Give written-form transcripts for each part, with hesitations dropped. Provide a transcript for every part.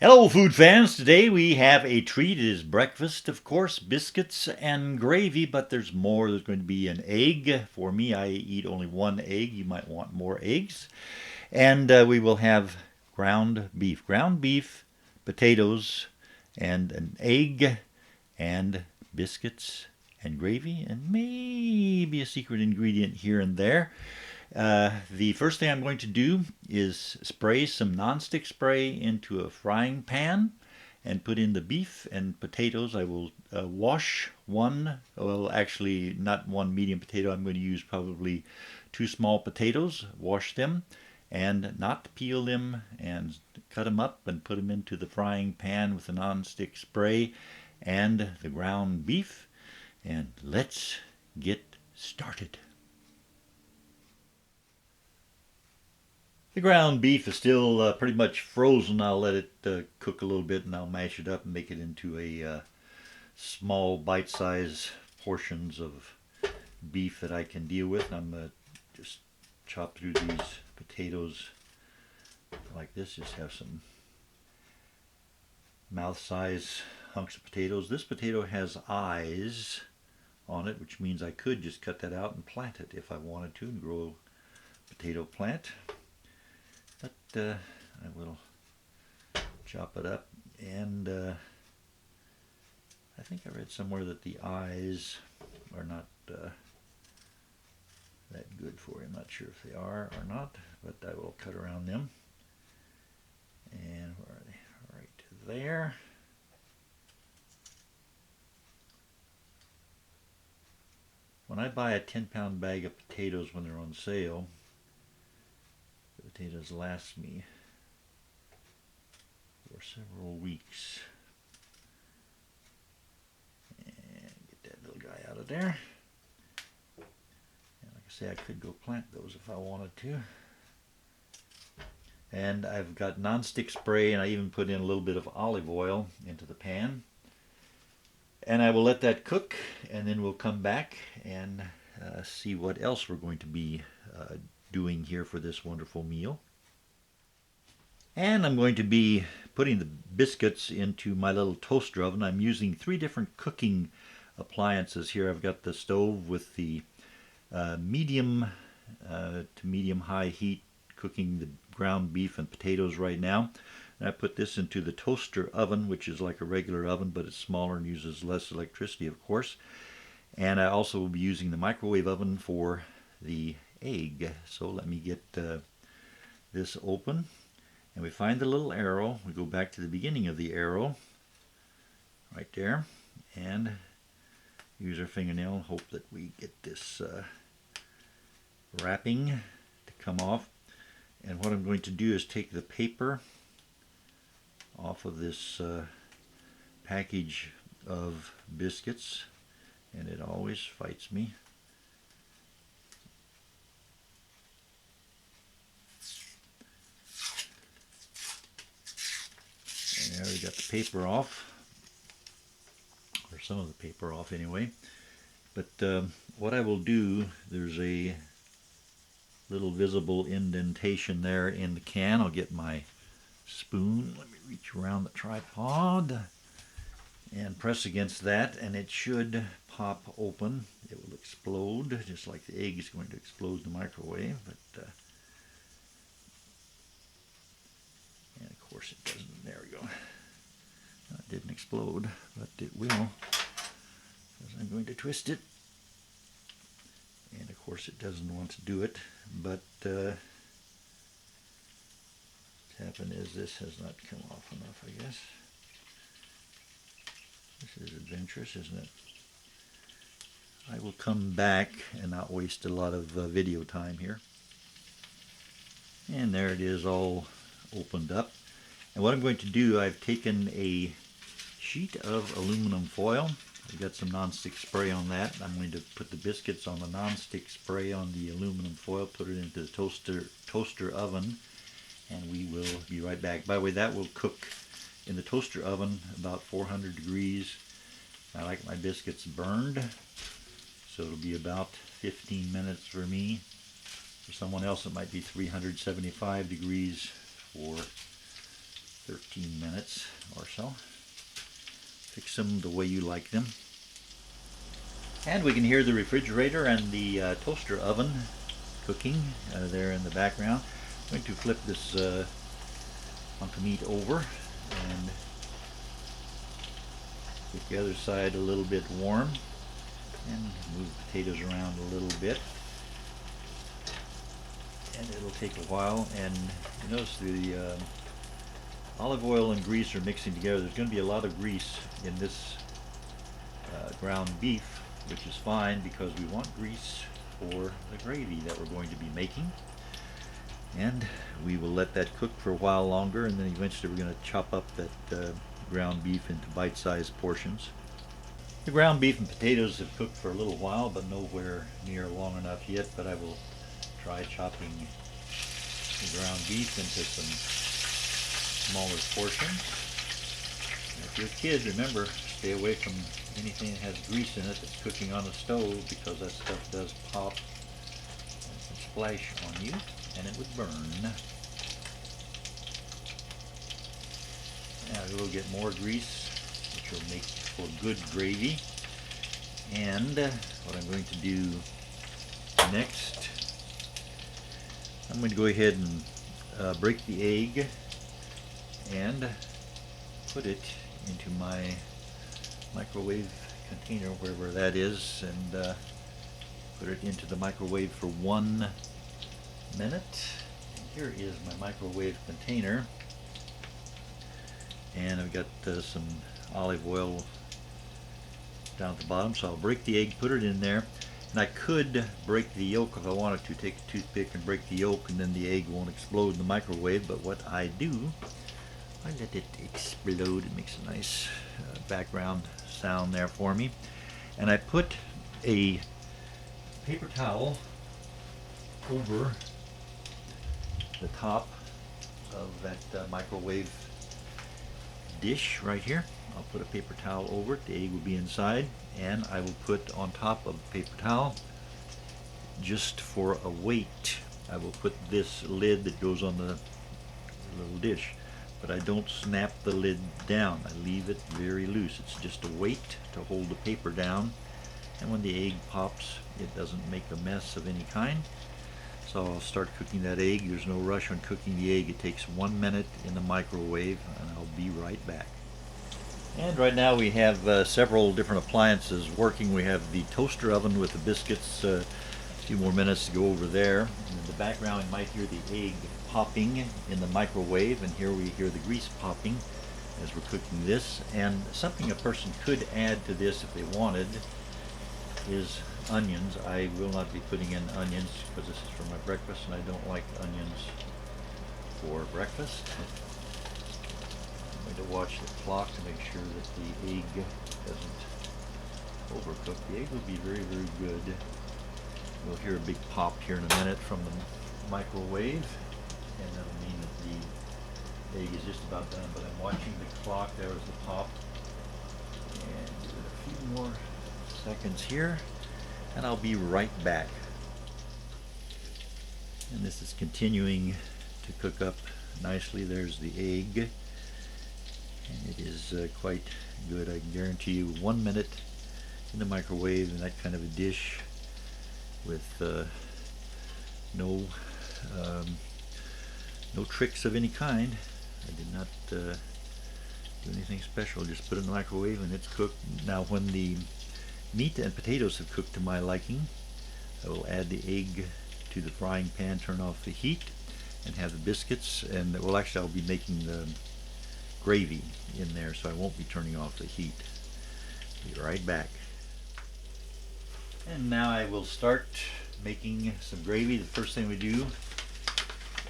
Hello, food fans. Today we have a treat. It is breakfast, of course, biscuits and gravy, but there's more. There's going to be an egg. For me, I eat only one egg. You might want more eggs. And we will have ground beef, potatoes, and an egg, and biscuits and gravy, and maybe a secret ingredient here and there. The first thing I'm going to do is spray some nonstick spray into a frying pan and put in the beef and potatoes. I will wash one, well, actually, not one medium potato. I'm going to use probably two small potatoes, wash them, and not peel them, and cut them up and put them into the frying pan with the nonstick spray and the ground beef. And let's get started. The ground beef is still pretty much frozen. I'll let it cook a little bit, and I'll mash it up and make it into a small bite-sized portions of beef that I can deal with. I'm going to just chop through these potatoes like this. Just have some mouth-sized hunks of potatoes. This potato has eyes on it, which means I could just cut that out and plant it if I wanted to and grow a potato plant. But I will chop it up, and I think I read somewhere that the eyes are not that good for you. I'm not sure if they are or not, but I will cut around them. And where are they? Right there. When I buy a 10-pound bag of potatoes when they're on sale, the potatoes last me for several weeks. And get that little guy out of there. And like I say, I could go plant those if I wanted to. And I've got nonstick spray, and I even put in a little bit of olive oil into the pan. And I will let that cook, and then we'll come back and see what else we're going to be doing here for this wonderful meal. And I'm going to be putting the biscuits into my little toaster oven. I'm using 3 different cooking appliances here. I've got the stove with the medium to medium high heat cooking the ground beef and potatoes right now. And I put this into the toaster oven, which is like a regular oven, but it's smaller and uses less electricity, of course. And I also will be using the microwave oven for the egg. So let me get this open, and we find the little arrow. We go back to the beginning of the arrow right there, and use our fingernail and hope that we get this wrapping to come off. And what I'm going to do is take the paper off of this package of biscuits, and it always fights me. And there we got the paper off, or some of the paper off anyway. But what I will do, there's a little visible indentation there in the can. I'll get my spoon. Let me reach around the tripod and press against that, and it should pop open. It will explode, just like the egg is going to explode in the microwave. But and of course it doesn't. There we go. It didn't explode, but it will, because I'm going to twist it. And of course it doesn't want to do it, but what's happened is this has not come off enough, I guess. This is adventurous, isn't it? I will come back and not waste a lot of video time here. And there it is, all opened up. And what I'm going to do, I've taken a sheet of aluminum foil. I've got some nonstick spray on that. I'm going to put the biscuits on the nonstick spray on the aluminum foil, put it into the toaster oven, and we will be right back. By the way, that will cook in the toaster oven about 400 degrees. I like my biscuits burned, so it'll be about 15 minutes for me. For someone else, it might be 375 degrees for 15 minutes or so. Fix them the way you like them. And we can hear the refrigerator and the toaster oven cooking there in the background. I'm going to flip this hunk of meat over and get the other side a little bit warm and move the potatoes around a little bit. And it'll take a while, and you notice the olive oil and grease are mixing together. There's going to be a lot of grease in this ground beef, which is fine because we want grease for the gravy that we're going to be making. And we will let that cook for a while longer, and then eventually we're going to chop up that ground beef into bite-sized portions. The ground beef and potatoes have cooked for a little while, but nowhere near long enough yet, but I will try chopping the ground beef into some smaller portions. And if you're a kid, remember, stay away from anything that has grease in it that's cooking on the stove, because that stuff does pop and splash on you, and it would burn. Now we'll get more grease, which will make for good gravy. And what I'm going to do next, I'm going to go ahead and break the egg and put it into my microwave container, wherever that is, and put it into the microwave for 1 minute. And here is my microwave container, and I've got some olive oil down at the bottom, so I'll break the egg, put it in there. And I could break the yolk if I wanted to, take a toothpick and break the yolk, and then the egg won't explode in the microwave. But what I do, I let it explode. It makes a nice background sound there for me. And I put a paper towel over the top of that microwave dish right here. I'll put a paper towel over it. The egg will be inside, and I will put on top of the paper towel, just for a weight, I will put this lid that goes on the little dish, but I don't snap the lid down. I leave it very loose. It's just a weight to hold the paper down, and when the egg pops, it doesn't make a mess of any kind. So I'll start cooking that egg. There's no rush on cooking the egg. It takes 1 minute in the microwave, and I'll be right back. And right now we have several different appliances working. We have the toaster oven with the biscuits. A few more minutes to go over there. And in the background you might hear the egg popping in the microwave, and here we hear the grease popping as we're cooking this. And something a person could add to this if they wanted is onions. I will not be putting in onions because this is for my breakfast, and I don't like onions for breakfast. I'm going to watch the clock to make sure that the egg doesn't overcook. The egg will be very, very good. We'll hear a big pop here in a minute from the microwave, and that'll mean that the egg is just about done. But I'm watching the clock. There was the pop, and give it a few more seconds here, and I'll be right back. And this is continuing to cook up nicely. There's the egg, and it is quite good. I can guarantee you 1 minute in the microwave in that kind of a dish with no tricks of any kind. I did not do anything special. Just put it in the microwave and it's cooked. Now when the meat and potatoes have cooked to my liking, I will add the egg to the frying pan, turn off the heat, and have the biscuits. And well, actually I'll be making the gravy in there, so I won't be turning off the heat. Be right back. And now I will start making some gravy. The first thing we do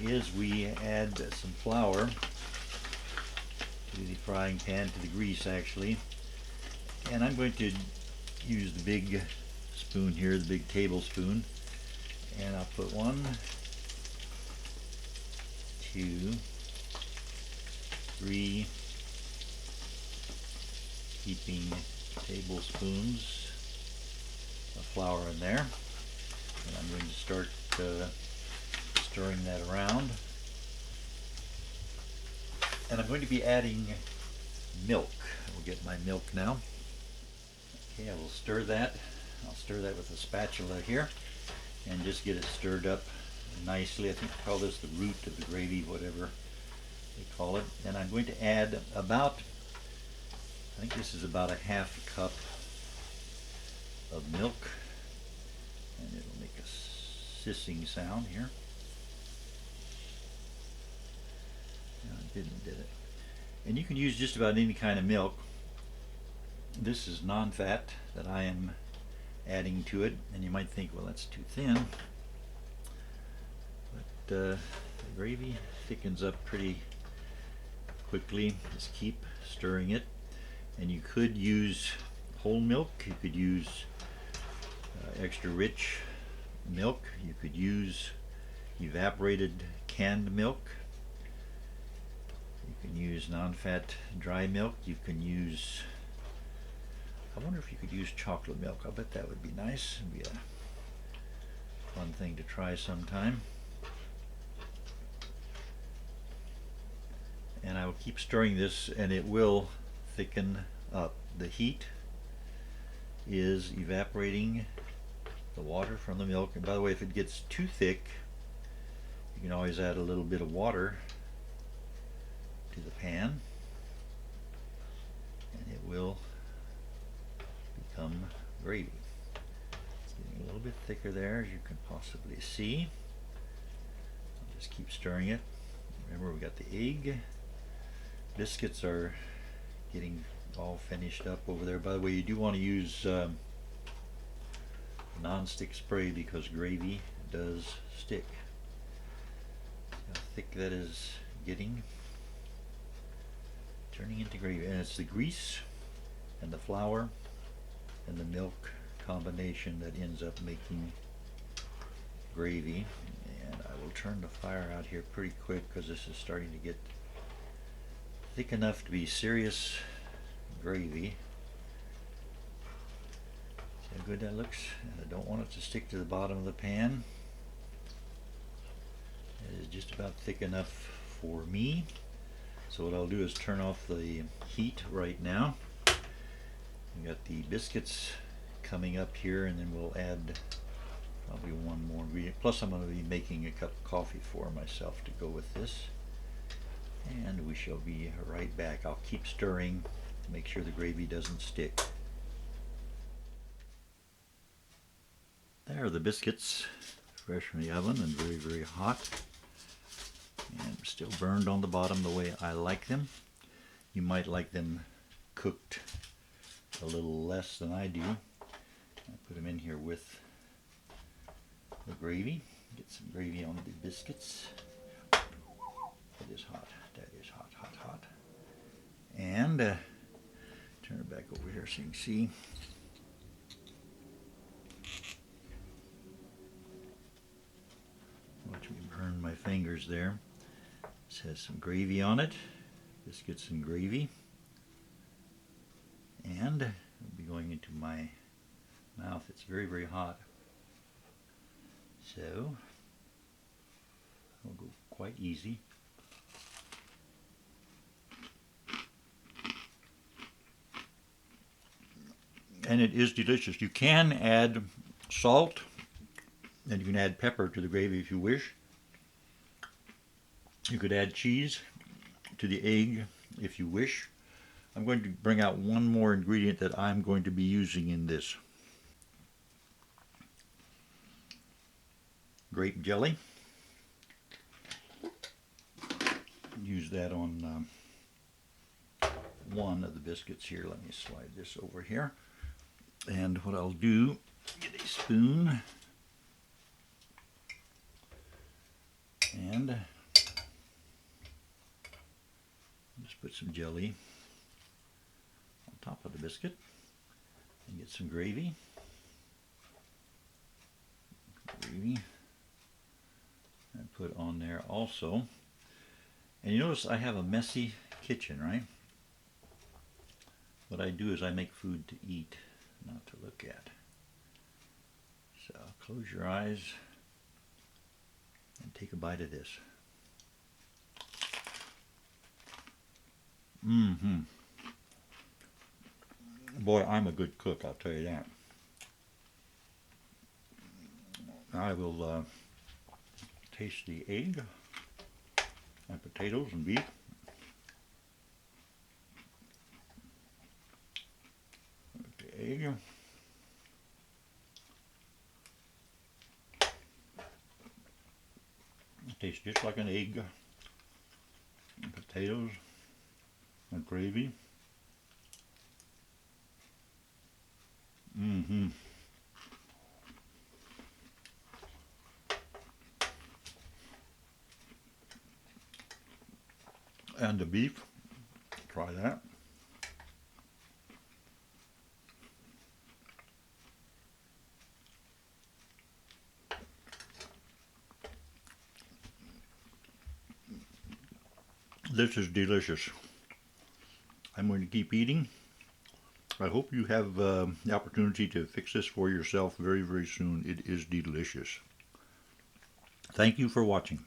is we add some flour to the frying pan, to the grease actually. And I'm going to use the big spoon here, the big tablespoon, and I'll put 1, 2, 3 heaping tablespoons of flour in there, and I'm going to start stirring that around. And I'm going to be adding milk. We'll get my milk now. Okay, I will stir that. I'll stir that with a spatula here and just get it stirred up nicely. I think they call this the root of the gravy, whatever they call it. And I'm going to add about, I think this is about a half cup of milk. And it'll make a sissing sound here. No, it didn't, did it? And you can use just about any kind of milk. This is non-fat that I am adding to it, and you might think, well, that's too thin. But the gravy thickens up pretty quickly. Just keep stirring it. And you could use whole milk. You could use extra rich milk. You could use evaporated canned milk. You can use non-fat dry milk. You can use, I wonder if you could use chocolate milk. I'll bet that would be nice. It'd be a fun thing to try sometime. And I will keep stirring this and it will thicken up. The heat is evaporating the water from the milk. And by the way, if it gets too thick, you can always add a little bit of water to the pan and it will become gravy. It's getting a little bit thicker there, as you can possibly see. I'll just keep stirring it. Remember, we got the egg. Biscuits are getting all finished up over there. By the way, you do want to use non-stick spray because gravy does stick. See how thick that is getting. Turning into gravy, and it's the grease and the flour and the milk combination that ends up making gravy. And I will turn the fire out here pretty quick because this is starting to get thick enough to be serious gravy. See how good that looks? And I don't want it to stick to the bottom of the pan. It is just about thick enough for me. So what I'll do is turn off the heat right now. We got the biscuits coming up here, and then we'll add probably one more ingredient. Plus I'm going to be making a cup of coffee for myself to go with this. And we shall be right back. I'll keep stirring to make sure the gravy doesn't stick. There are the biscuits, fresh from the oven and very, very hot. And still burned on the bottom the way I like them. You might like them cooked a little less than I do. I put them in here with the gravy. Get some gravy on the biscuits. That is hot. That is hot, hot, hot. And turn it back over here so you can see. Watch me burn my fingers there. This has some gravy on it. Biscuits and gravy. And it'll be going into my mouth. It's very, very hot. So I'll go quite easy. And it is delicious. You can add salt and you can add pepper to the gravy if you wish. You could add cheese to the egg if you wish. I'm going to bring out one more ingredient that I'm going to be using in this. Grape jelly. Use that on one of the biscuits here. Let me slide this over here. And what I'll do, get a spoon and just put some jelly on top of the biscuit and get some gravy. Gravy. And put on there also. And you notice I have a messy kitchen, right? What I do is I make food to eat, not to look at. So close your eyes and take a bite of this. Mm-hmm. Boy, I'm a good cook, I'll tell you that. I will taste the egg and potatoes and beef. The egg. It tastes just like an egg. And potatoes and gravy. Mm-hmm. And the beef. Try that. This is delicious. I'm going to keep eating. I hope you have the opportunity to fix this for yourself very, very soon. It is delicious. Thank you for watching.